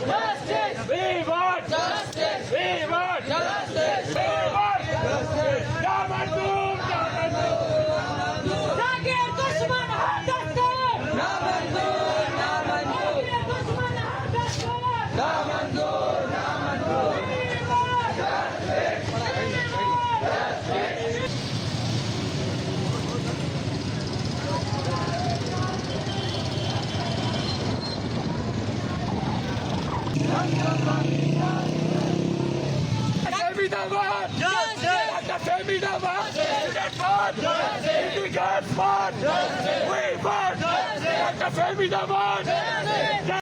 Justice! We want justice! We want justice! We want justice! Namandur! Zakir Dushman Hardastan! Namandur! Namandur! Zakir Dushman Hardastan! Namandur! Namandur! We want justice! We want justice! Fahmida Justice! Dr Fahmida Justice! We want justice! Dr Fahmida Justice!